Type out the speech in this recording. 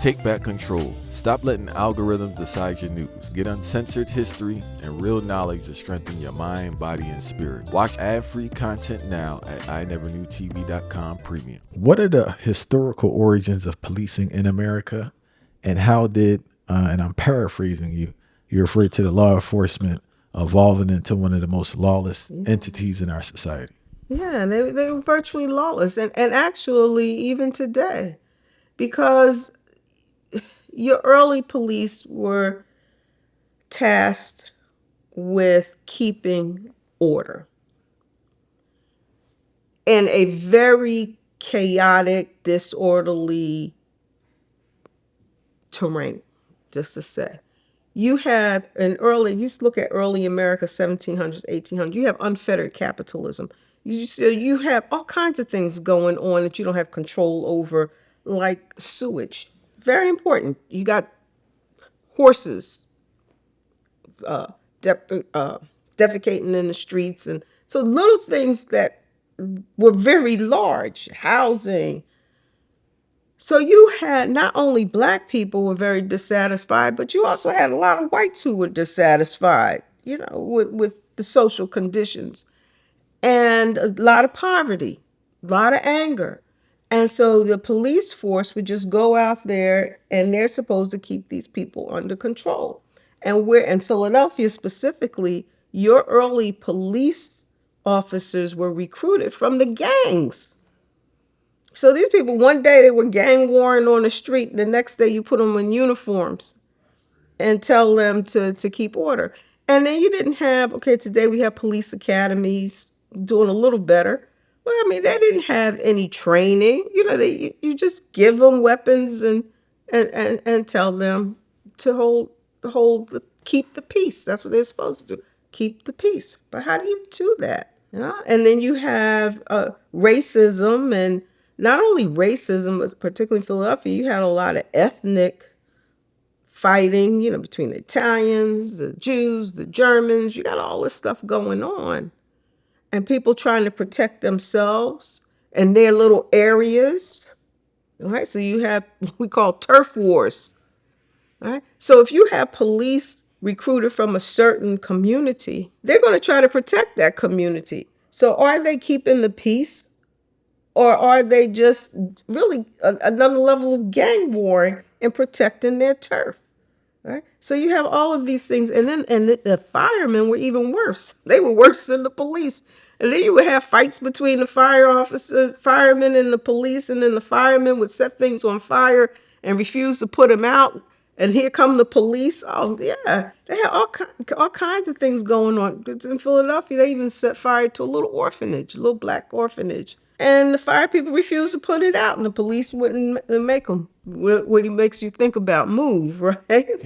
Take back control. Stop letting algorithms decide your news. Get uncensored history and real knowledge to strengthen your mind, body, and spirit. Watch ad-free content now at ineverknewtv.com premium. What are the historical origins of policing in America, and how did, and I'm paraphrasing you, you referred to the law enforcement evolving into one of the most lawless entities in our society? Yeah, they were virtually lawless, and actually even today, because your early police were tasked with keeping order in a very chaotic, disorderly terrain, just to say. You had you look at early America, 1700s, 1800s, you have unfettered capitalism. You have all kinds of things going on that you don't have control over, like sewage. Very important. You got horses defecating in the streets, and so little things that were very large. Housing. So you had not only black people were very dissatisfied, but you also had a lot of whites who were dissatisfied, with the social conditions, and a lot of poverty, a lot of anger. And so the police force would just go out there, and they're supposed to keep these people under control. And we're in Philadelphia specifically, your early police officers were recruited from the gangs. So these people, one day they were gang warring on the street, the next day you put them in uniforms and tell them to keep order. And then you didn't have, today we have police academies doing a little better. Well, I mean, they didn't have any training. You just give them weapons and tell them to keep the peace. That's what they're supposed to do, keep the peace. But how do you do that? And then you have racism, and not only racism, but particularly in Philadelphia, you had a lot of ethnic fighting, between the Italians, the Jews, the Germans. You got all this stuff going on. And people trying to protect themselves and their little areas. All right, so you have what we call turf wars. All right, so if you have police recruited from a certain community, they're going to try to protect that community. So are they keeping the peace, or are they just really another level of gang warring and protecting their turf? Right? So you have all of these things, and the firemen were even worse. They were worse than the police. And then you would have fights between the firemen and the police, and then the firemen would set things on fire and refuse to put them out. And here come the police. Oh yeah, they had all kinds of things going on. In Philadelphia, they even set fire to a little orphanage, a little black orphanage. And the fire people refused to put it out, and the police wouldn't make them. What he makes you think about, move, right?